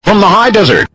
From the high desert.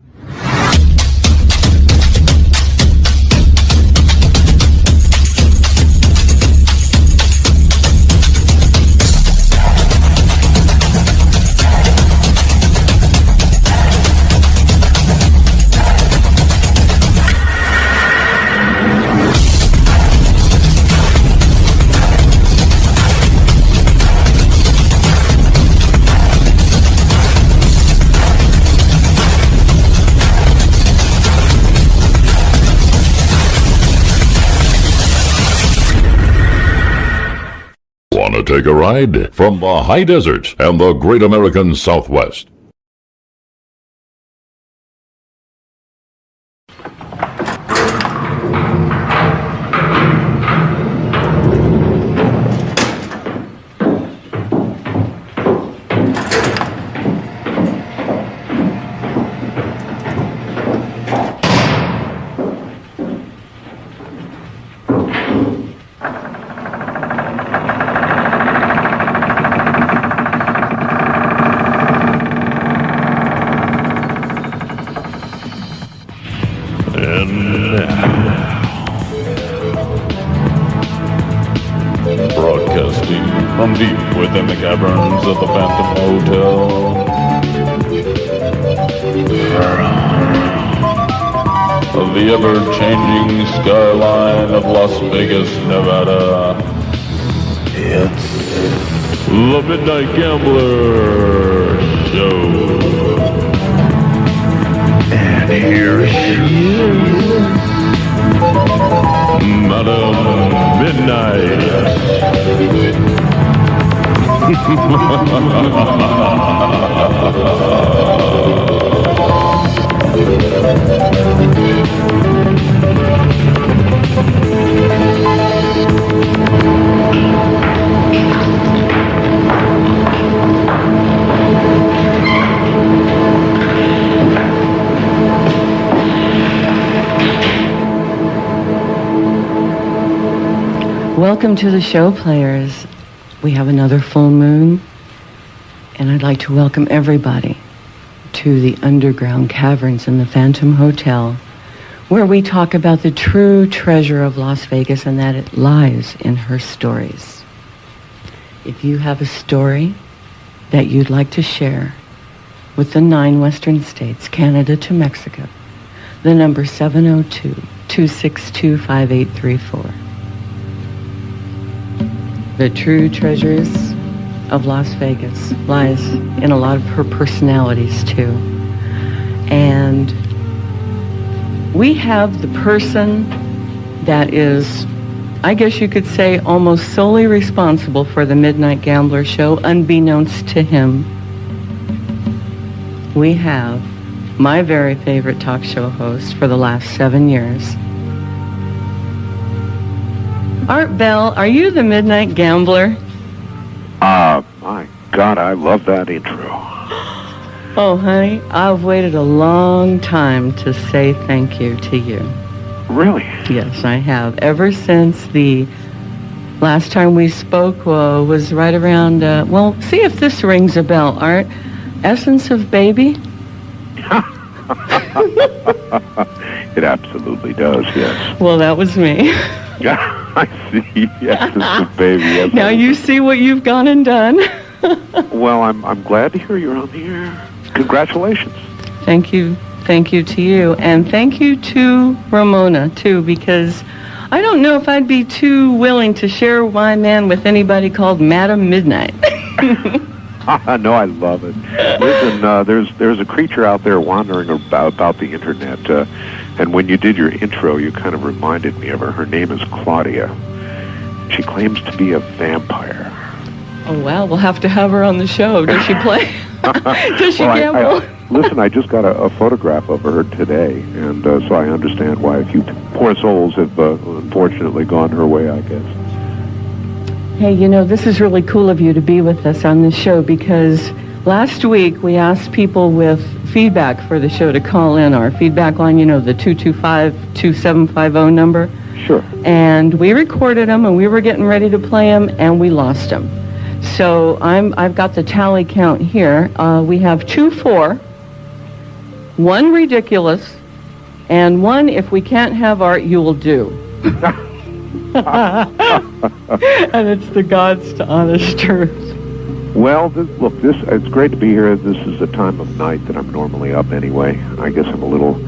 Want to take a ride? From the high desert and the great American Southwest. Broadcasting from deep within the caverns of the Phantom Hotel. Of the ever-changing skyline of Las Vegas, Nevada. It's the Midnight Gambler Show. And here she is, Madam Midnight. Welcome to the show, players. We have another full moon, and I'd like to welcome everybody to the underground caverns in the Phantom Hotel, where we talk about the true treasure of Las Vegas and that it lies in her stories. If you have a story that you'd like to share with the 9 western states, Canada to Mexico, the number 702-262-5834. The true treasures of Las Vegas lies in a lot of her personalities too. And we have the person that is, I guess you could say, almost solely responsible for the Midnight Gambler Show, unbeknownst to him. We have my very favorite talk show host for the last 7 years. Art Bell, are you the Midnight Gambler? My God, I love that intro. Oh, honey, I've waited a long time to say thank you to you. Really? Yes, I have. Ever since the last time we spoke was right around, well, see if this rings a bell, Art. Essence of Baby? It absolutely does, yes. Well, that was me. I see. Essence of Baby. Yes, now you see what you've gone and done. Well, I'm glad to hear you're on the air. Congratulations. Thank you. Thank you to you. And thank you to Ramona, too, because I don't know if I'd be too willing to share my man with anybody called Madam Midnight. No, I love it. Listen, there's a creature out there wandering about the internet, and when you did your intro, you kind of reminded me of her. Her name is Claudia. She claims to be a vampire. Oh, wow. We'll have to have her on the show. Does she play? Does she gamble? Listen, I just got a photograph of her today, and so I understand why a few poor souls have unfortunately gone her way, I guess. Hey, you know, this is really cool of you to be with us on this show, because last week we asked people with feedback for the show to call in our feedback line, you know, the 225-2750 number. Sure. And we recorded them, and we were getting ready to play them, and we lost them. So I've got the tally count here. We have 2-4, one ridiculous, and one, if we can't have art, you will do. And it's the God's honest truth. Well, look, it's great to be here. This is the time of night that I'm normally up anyway. I guess I'm a little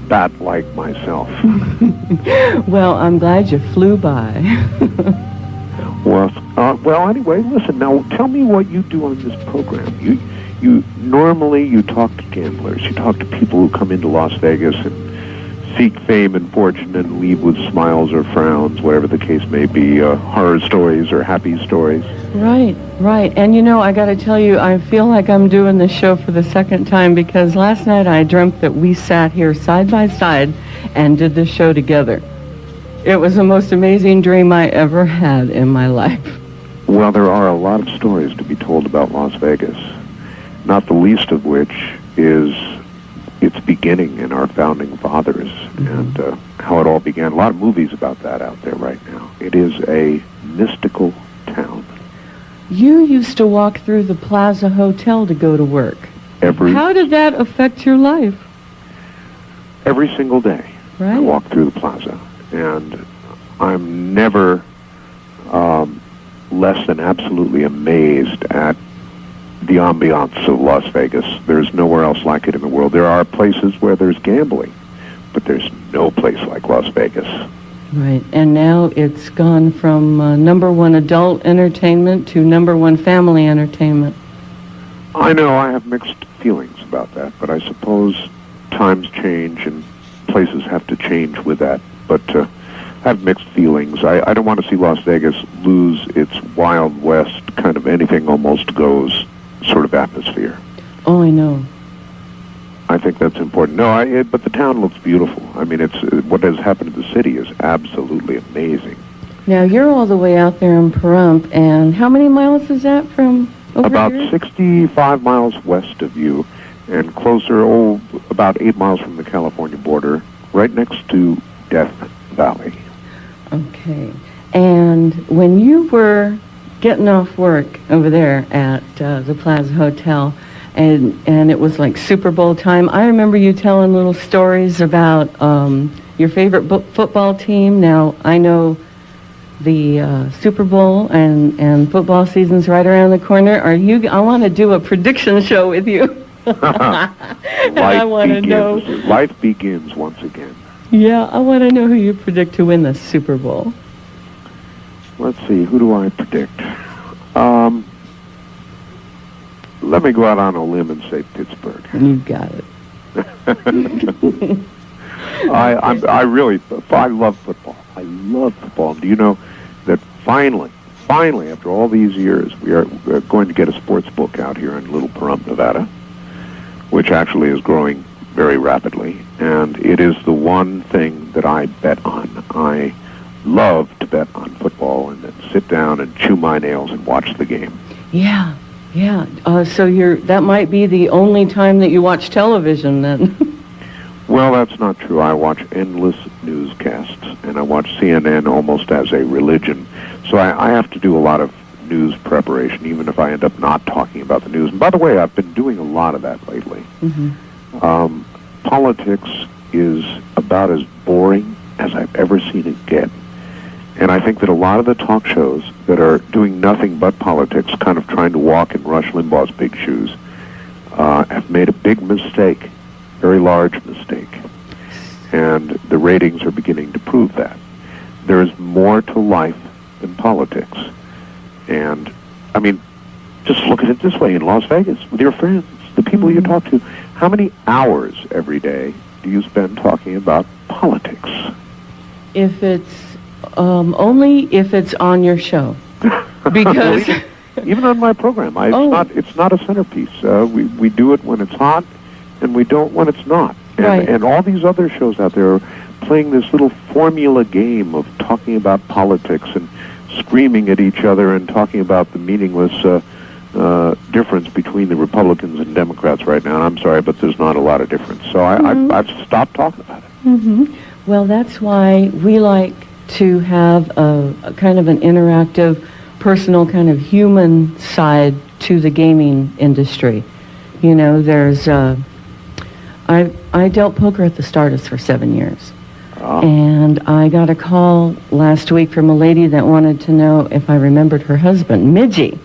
bat-like myself. Well, I'm glad you flew by. Well, anyway, listen, now tell me what you do on this program. You normally you talk to gamblers, you talk to people who come into Las Vegas and seek fame and fortune and leave with smiles or frowns, whatever the case may be, horror stories or happy stories. Right. And I got to tell you, I feel like I'm doing this show for the second time because last night I dreamt that we sat here side by side and did this show together. It was the most amazing dream I ever had in my life. Well, there are a lot of stories to be told about Las Vegas, not the least of which is its beginning in our founding fathers and how it all began. A lot of movies about that out there right now. It is a mystical town. You used to walk through the Plaza Hotel to go to work. How did that affect your life? Every single day. Right. I walk through the plaza, and I'm never less than absolutely amazed at the ambiance of Las Vegas. There's nowhere else like it in the world. There are places where there's gambling, but there's no place like Las Vegas. Right, and now it's gone from number one adult entertainment to number one family entertainment. I know, I have mixed feelings about that, but I suppose times change and places have to change with that. But I have mixed feelings. I don't want to see Las Vegas lose its Wild West, kind of anything almost goes sort of atmosphere. Oh, I know. I think that's important. No, but the town looks beautiful. I mean, what has happened to the city is absolutely amazing. Now, you're all the way out there in Pahrump, and how many miles is that from over about here? 65 miles west of you, and closer, about 8 miles from the California border, right next to Death Valley. Okay. And when you were getting off work over there at the Plaza Hotel, and it was like Super Bowl time, I remember you telling little stories about your favorite football team. Now, I know the Super Bowl and football season's right around the corner. I want to do a prediction show with you. I want to know. Life begins once again. Yeah, I want to know who you predict to win the Super Bowl. Let's see, who do I predict? Let me go out on a limb and say Pittsburgh. You got it. I love football. I love football. Do you know that finally, after all these years, we're going to get a sports book out here in Little Pahrump, Nevada, which actually is growing very rapidly, and it is the one thing that I bet on. I love to bet on football and then sit down and chew my nails and watch the game. Yeah. So that might be the only time that you watch television then. Well, that's not true. I watch endless newscasts, and I watch CNN almost as a religion. So I have to do a lot of news preparation, even if I end up not talking about the news. And by the way, I've been doing a lot of that lately. Mm-hmm. Politics is about as boring as I've ever seen it get. And I think that a lot of the talk shows that are doing nothing but politics, kind of trying to walk in Rush Limbaugh's big shoes, have made a big mistake, very large mistake. And the ratings are beginning to prove that. There is more to life than politics. And, I mean, just look at it this way. In Las Vegas, with your friends, the people you talk to, how many hours every day do you spend talking about politics? If it's only if it's on your show, because even on my program, it's not a centerpiece. We do it when it's hot, and we don't when it's not. And all these other shows out there are playing this little formula game of talking about politics and screaming at each other and talking about the meaningless difference between the Republicans and Democrats right now. And I'm sorry, but there's not a lot of difference. So I've stopped talking about it. Mm-hmm. Well, that's why we like to have a kind of an interactive, personal, kind of human side to the gaming industry. You know, there's I dealt poker at the Stardust for 7 years. Ah. And I got a call last week from a lady that wanted to know if I remembered her husband, Midgie.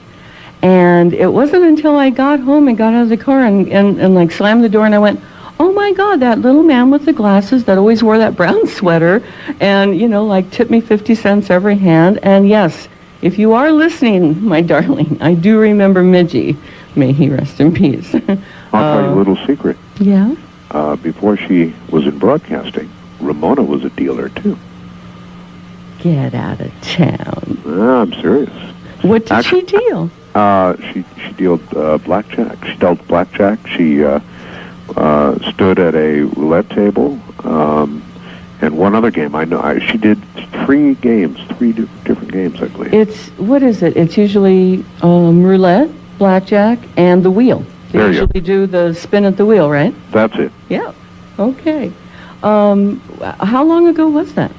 And it wasn't until I got home and got out of the car and like slammed the door and I went, oh my God, that little man with the glasses that always wore that brown sweater and, you know, like tipped me 50 cents every hand. And yes, if you are listening, my darling, I do remember Midgie. May he rest in peace. I'll tell you a little secret. Yeah? Before she was in broadcasting, Ramona was a dealer, too. Get out of town. I'm serious. What did she deal? She dealt blackjack. She dealt blackjack. She stood at a roulette table, and one other game. She did 3 games, 3 different games, I believe. What is it? It's usually roulette, blackjack, and the wheel. They There you usually do the spin at the wheel, right? That's it. Yeah. Okay. How long ago was that?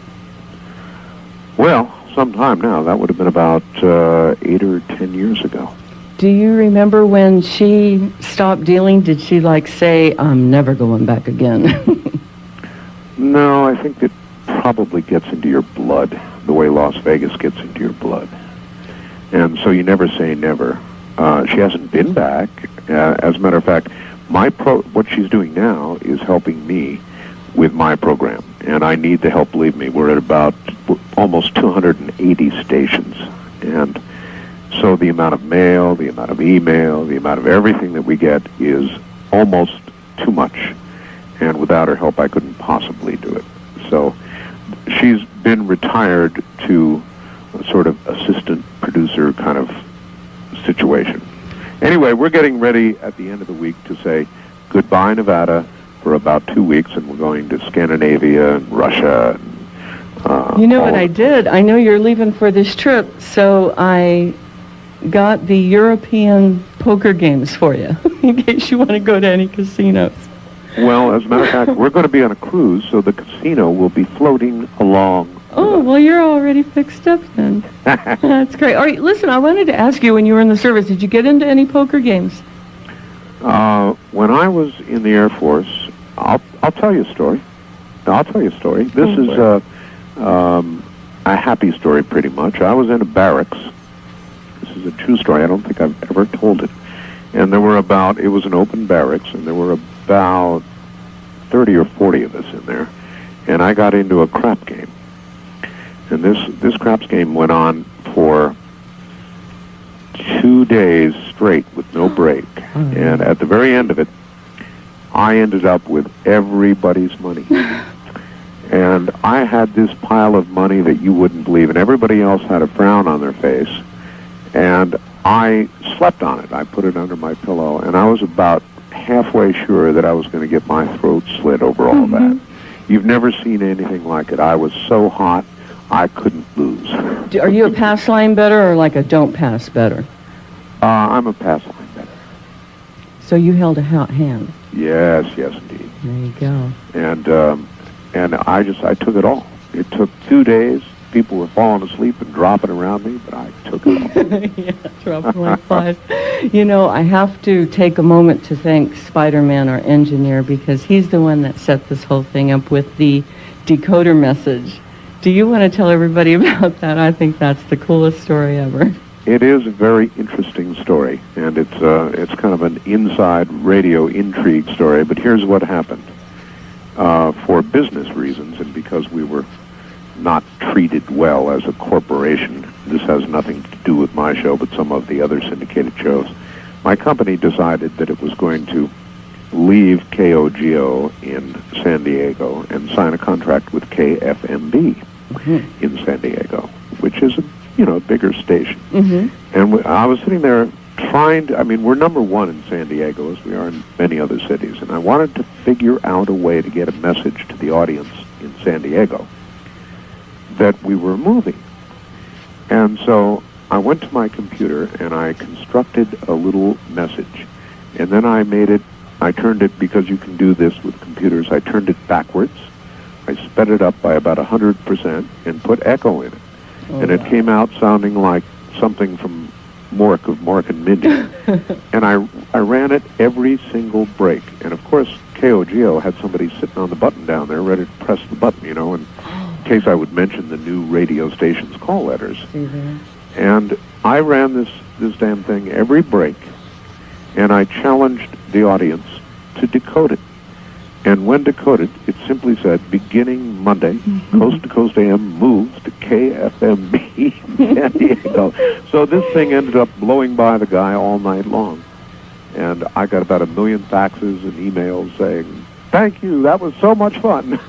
Well, some time now. That would have been about 8 or 10 years ago. Do you remember when she stopped dealing? Did she like say, I'm never going back again? No, I think it probably gets into your blood, the way Las Vegas gets into your blood. And so you never say never. She hasn't been back. As a matter of fact, what she's doing now is helping me with my program. And I need the help, believe me. We're at about almost 280 stations. And so the amount of mail, the amount of email, the amount of everything that we get is almost too much. And without her help, I couldn't possibly do it. So she's been retired to a sort of assistant producer kind of situation. Anyway, we're getting ready at the end of the week to say goodbye, Nevada, for about 2 weeks, and we're going to Scandinavia and Russia. And, you know what I did? I know you're leaving for this trip, so I got the European poker games for you, in case you want to go to any casinos. Well, as a matter of fact, we're going to be on a cruise, so the casino will be floating along. Oh, well, you're already fixed up then. That's great. All right, listen, I wanted to ask you when you were in the service, did you get into any poker games? When I was in the Air Force, I'll tell you a story. This is a happy story, pretty much. I was in a barracks. This is a true story. I don't think I've ever told it. And it was an open barracks, and there were about 30 or 40 of us in there. And I got into a crap game. And this craps game went on for 2 days straight with no break. And at the very end of it, I ended up with everybody's money. And I had this pile of money that you wouldn't believe, and everybody else had a frown on their face. And I slept on it. I put it under my pillow, and I was about halfway sure that I was going to get my throat slit over all that. You've never seen anything like it. I was so hot, I couldn't lose. Are you a pass line better or like a don't pass better? I'm a pass line better. So you held a hand. Yes, indeed. There you go. And I took it all. It took 2 days. People were falling asleep and dropping around me, but I took it all. Yeah, dropping like flies. You know, I have to take a moment to thank Spider-Man, our engineer, because he's the one that set this whole thing up with the decoder message. Do you want to tell everybody about that? I think that's the coolest story ever. It is a very interesting story, and it's kind of an inside radio intrigue story, but here's what happened. For business reasons, and because we were not treated well as a corporation, this has nothing to do with my show, but some of the other syndicated shows, my company decided that it was going to leave KOGO in San Diego and sign a contract with KFMB in San Diego, which is a bigger station. And I was sitting there we're number one in San Diego, as we are in many other cities, and I wanted to figure out a way to get a message to the audience in San Diego that we were moving. And so I went to my computer and I constructed a little message. And then I turned it, because you can do this with computers, I turned it backwards. I sped it up by about 100% and put echo in it. And it came out sounding like something from Mork and Mindy. And I ran it every single break. And of course, KOGO had somebody sitting on the button down there ready to press the button, you know, in case I would mention the new radio station's call letters. See there? And I ran this damn thing every break, and I challenged the audience to decode it. And when decoded, it simply said, beginning Monday, Coast to Coast AM moves to KFMB San Diego. So this thing ended up blowing by the guy all night long. And I got about 1 million faxes and emails saying, thank you, that was so much fun.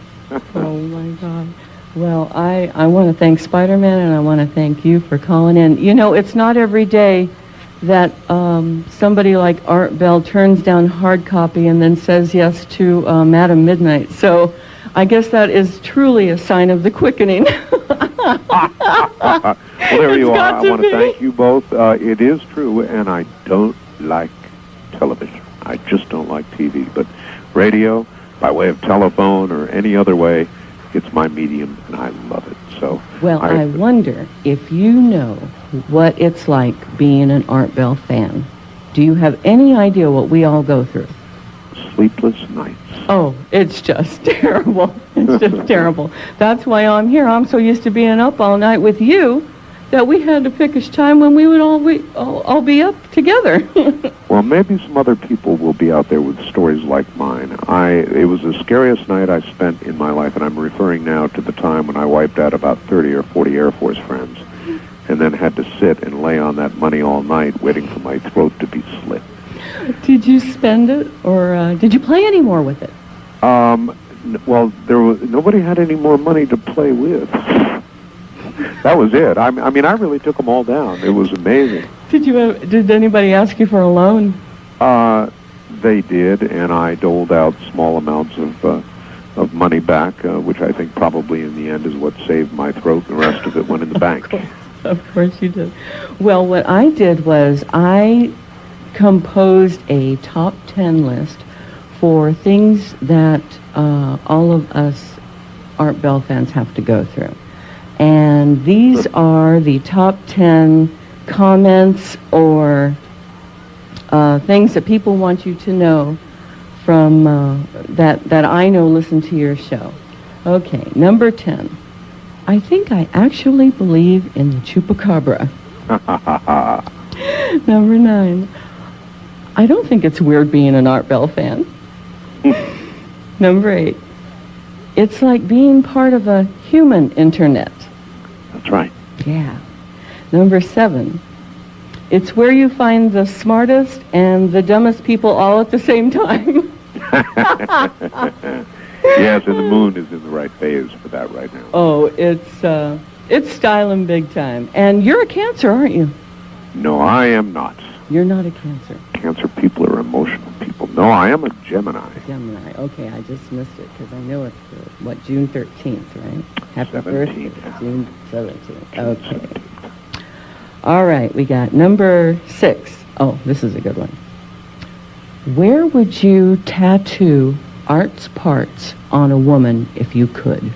Oh, my God. Well, I want to thank Spider-Man, and I want to thank you for calling in. You know, it's not every day that somebody like Art Bell turns down hard copy and then says yes to Madam Midnight. So I guess that is truly a sign of the quickening. Well, there you are. I want to thank you both. It is true, and I don't like television. I just don't like TV. But radio, by way of telephone or any other way, it's my medium, and I love it. So, well, I wonder if you know what it's like being an Art Bell fan. Do you have any idea what we all go through? Sleepless nights. Oh, it's just terrible. It's just terrible. That's why I'm here. I'm so used to being up all night with you that we had to pick a time when we would all be up together. Well, maybe some other people will be out there with stories like mine. It was the scariest night I spent in my life, and I'm referring now to the time when I wiped out about 30 or 40 Air Force friends and then had to sit and lay on that money all night waiting for my throat to be slit. Did you spend it, or did you play any more with it? Well, nobody had any more money to play with. That was it. I mean, I really took them all down. It was amazing. Did anybody ask you for a loan? They did, and I doled out small amounts of money back, which I think probably in the end is what saved my throat. The rest of it went in the bank. Of course you did. Well, what I did was I composed a top 10 list for things that all of us Art Bell fans have to go through. And these are the top 10 comments or things that people want you to know from that I know listen to your show. Okay, number 10. I think I actually believe in the chupacabra. Number 9. I don't think it's weird being an Art Bell fan. Number 8. It's like being part of a human internet. That's right. Yeah. Number 7. It's where you find the smartest and the dumbest people all at the same time. Yes, and the moon is in the right phase for that right now. Oh, it's styling big time. And you're a Cancer, aren't you? No, I am not. You're not a Cancer. Cancer people are emotional people. No, I am a Gemini. Gemini. Okay, I just missed it because I know it's, June 13th, right? Happy birthday, June 17th. Okay. 17th. All right, we got number 6. Oh, this is a good one. Where would you tattoo Art's parts on a woman if you could?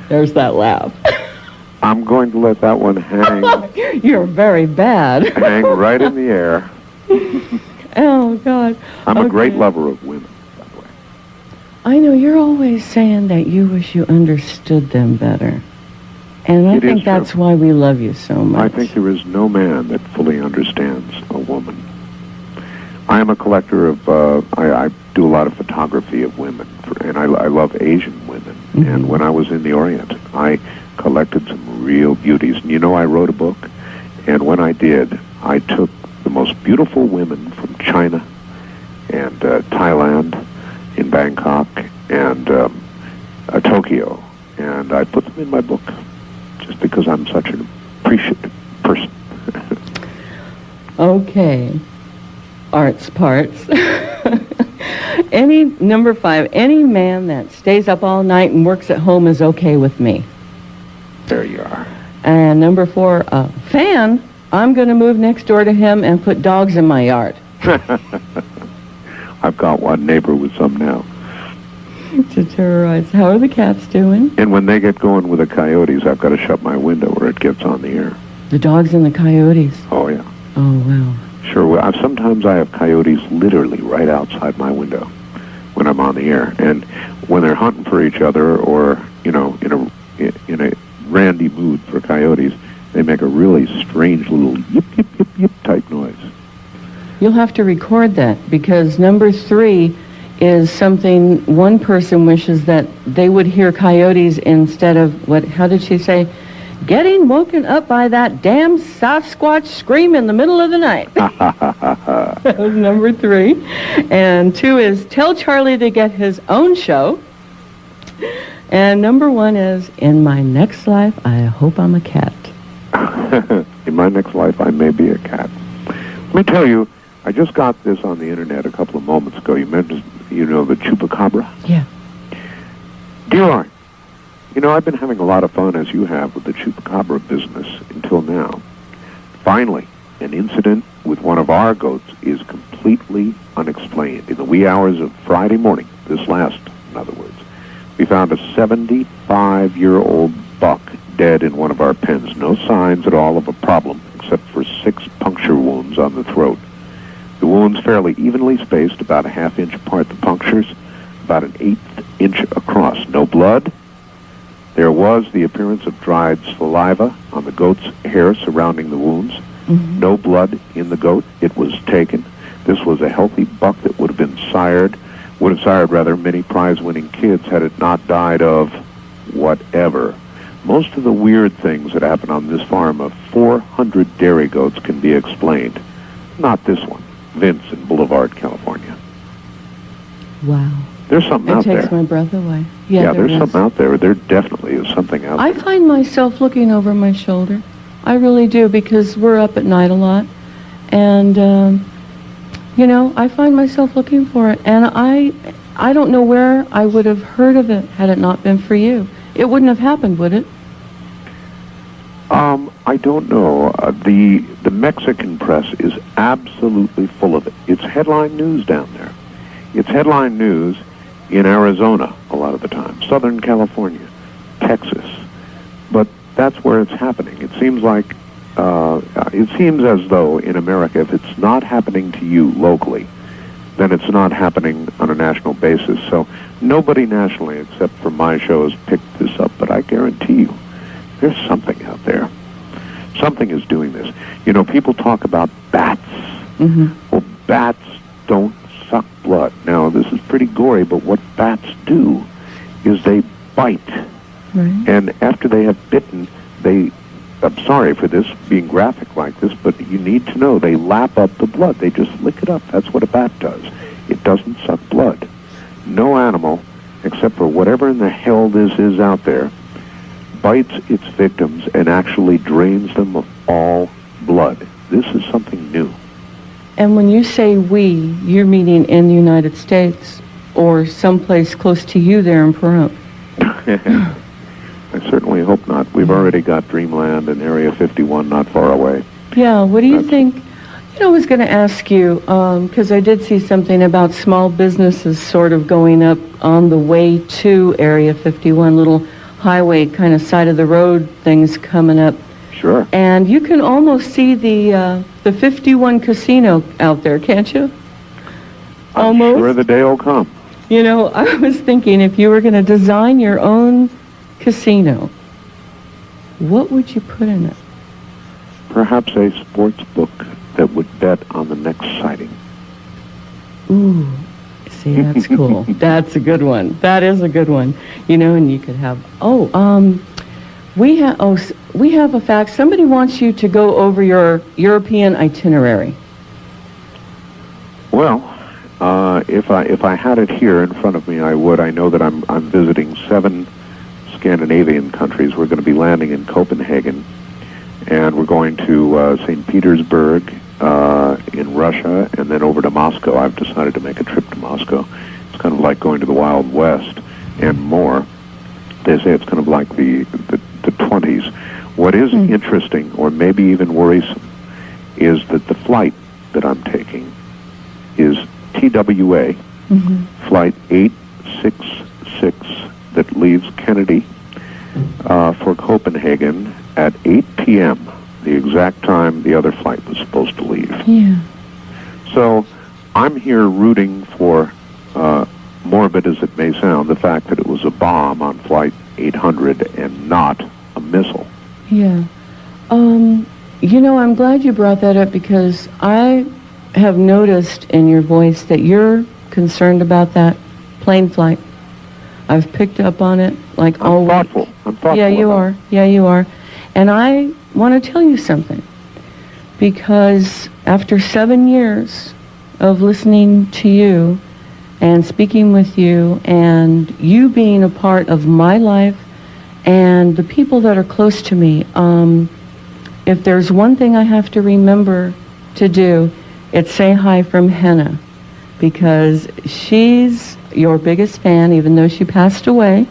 There's that laugh. I'm going to let that one hang. You're very bad. Hang right in the air. Oh, God. I'm a great lover of women, by the way. I know you're always saying that you wish you understood them better. And I think that's why we love you so much. I think there is no man that fully understands a woman. I am a collector of, I do a lot of photography of women, and I love Asian women. Mm-hmm. And when I was in the Orient, I collected some real beauties. And you know, I wrote a book, and when I did, I took the most beautiful women from China and Thailand, in Bangkok, and Tokyo, and I put them in my book, just because I'm such an appreciative person. Okay. Art's parts. Number 5, any man that stays up all night and works at home is okay with me. There you are. And number 4, fan, I'm going to move next door to him and put dogs in my yard. I've got one neighbor with some now. To terrorize. How are the cats doing? And when they get going with the coyotes, I've got to shut my window or it gets on the air. The dogs and the coyotes. Oh, yeah. Oh, wow. Sure. Well, sometimes I have coyotes literally right outside my window when I'm on the air, and when they're hunting for each other, or in a randy mood for coyotes, they make a really strange little yip yip yip yip type noise. You'll have to record that, because number 3 is something one person wishes that they would hear coyotes instead of how did she say? Getting woken up by that damn Sasquatch scream in the middle of the night. That was number 3. And 2 is tell Charlie to get his own show. And number 1 is, in my next life, I hope I'm a cat. In my next life, I may be a cat. Let me tell you, I just got this on the internet a couple of moments ago. You mentioned, the chupacabra? Yeah. Dear Art, I've been having a lot of fun, as you have, with the chupacabra business until now. Finally, an incident with one of our goats is completely unexplained. In the wee hours of Friday morning, this last, in other words, we found a 75-year-old buck dead in one of our pens. No signs at all of a problem, except for 6 puncture wounds on the throat. The wounds fairly evenly spaced, about a half-inch apart. The punctures, about an 1/8 inch across. No blood. There was the appearance of dried saliva on the goat's hair surrounding the wounds. Mm-hmm. No blood in the goat. It was taken. This was a healthy buck that would have sired many prize-winning kids had it not died of whatever. Most of the weird things that happen on this farm of 400 dairy goats can be explained. Not this one. Vince in Boulevard, California. Wow. There's something out there. It takes my breath away. Yeah, there's something out there. There definitely is something out there. I find myself looking over my shoulder. I really do, because we're up at night a lot. And, I find myself looking for it. And I don't know where I would have heard of it had it not been for you. It wouldn't have happened, would it? I don't know. The Mexican press is absolutely full of it. It's headline news down there. It's headline news in Arizona a lot of the time, Southern California, Texas. But that's where it's happening. It seems as though in America, if it's not happening to you locally, then it's not happening on a national basis. So nobody nationally, except for my show, has picked this up. But I guarantee you, there's something out there. Something is doing this. People talk about bats. Mm-hmm. Well, bats don't suck blood. Now, this is pretty gory, but what bats do is they bite. Right. And after they have bitten, I'm sorry for this, being graphic like this, but you need to know, they lap up the blood. They just lick it up. That's what a bat does. It doesn't suck blood. No animal, except for whatever in the hell this is out there, bites its victims and actually drains them of all blood. This is something new. And when you say we, you're meaning in the United States or someplace close to you there in Pahrump? I certainly hope not. We've already got Dreamland and Area 51 not far away. Yeah, what do you think? I was going to ask you, because I did see something about small businesses sort of going up on the way to Area 51, little highway kind of side of the road things coming up. Sure. And you can almost see the 51 casino out there, can't you? Almost. I'm sure the day will come. I was thinking, if you were going to design your own casino, what would you put in it? Perhaps a sports book that would bet on the next sighting. Ooh, see, that's cool. That's a good one. That is a good one. And you could have, we have a fact. Somebody wants you to go over your European itinerary. Well, if I had it here in front of me, I would. I know that I'm visiting 7 Scandinavian countries. We're going to be landing in Copenhagen, and we're going to St. Petersburg in Russia, and then over to Moscow. I've decided to make a trip to Moscow. It's kind of like going to the Wild West and more. They say it's kind of like the 20s. What is interesting, or maybe even worrisome, is that the flight that I'm taking is TWA, Flight 866, that leaves Kennedy for Copenhagen at 8 p.m., the exact time the other flight was supposed to leave. Yeah. So I'm here rooting for, morbid as it may sound, the fact that it was a bomb on Flight 800 and not a missile. Yeah. You know, I'm glad you brought that up because I have noticed in your voice that you're concerned about that plane flight. I've picked up on it like all week. I'm thoughtful. Yeah, you about are. Yeah, you are. And I want to tell you something because after 7 years of listening to you and speaking with you and you being a part of my life and the people that are close to me, if there's one thing I have to remember to do, it's say hi from Henna, because she's your biggest fan, even though she passed away,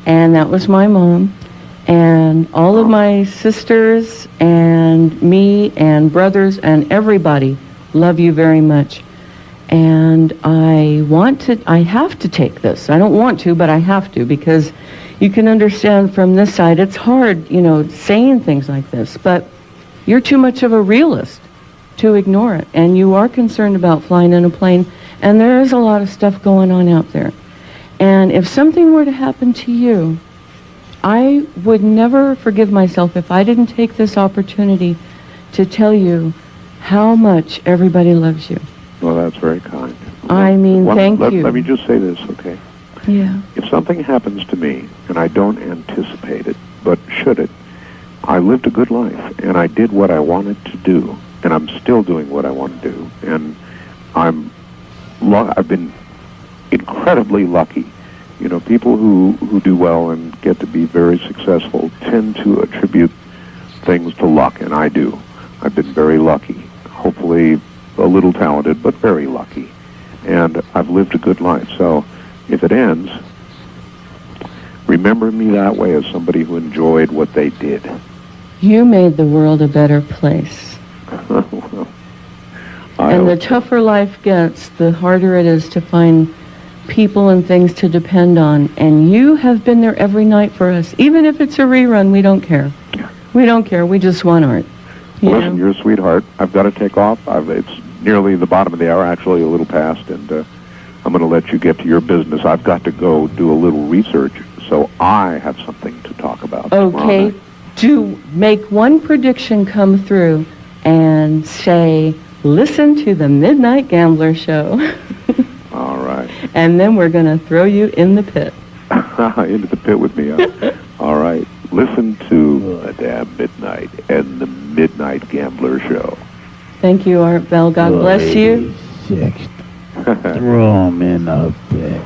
and that was my mom, and all of my sisters and me and brothers and everybody love you very much. And I have to take this. I don't want to, but I have to, because you can understand from this side, it's hard, you know, saying things like this, but you're too much of a realist to ignore it. And you are concerned about flying in a plane, and there is a lot of stuff going on out there. And if something were to happen to you, I would never forgive myself if I didn't take this opportunity to tell you how much everybody loves you. Well, that's very kind. I mean, thank you. Let me just say this, okay? Yeah. If something happens to me, and I don't anticipate it, but should it, I lived a good life, and I did what I wanted to do, and I'm still doing what I want to do, and I've been incredibly lucky. You know, people who do well and get to be very successful tend to attribute things to luck, and I do. I've been very lucky. Hopefully a little talented, but very lucky. And I've lived a good life. So if it ends, remember me that way as somebody who enjoyed what they did. You made the world a better place. Well, And the tougher life gets, the harder it is to find people and things to depend on. And you have been there every night for us. Even if it's a rerun, we don't care. We don't care. We just want art. Listen, you're a sweetheart. I've got to take off. It's nearly the bottom of the hour, actually a little past, and I'm going to let you get to your business. I've got to go do a little research, so I have something to talk about. Okay. To make one prediction come through and say, listen to the Midnight Gambler Show. All right. And then we're going to throw you in the pit. Into the pit with me, huh? All right. Listen to Madame Midnight and the Midnight Gambler Show. Thank you, Art Bell. God bless you. Throw him in a pit.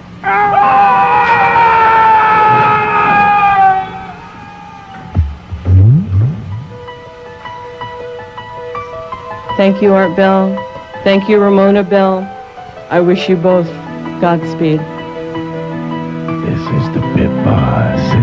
Thank you, Art Bell. Thank you, Ramona Bell. I wish you both Godspeed. This is the Pit Boss.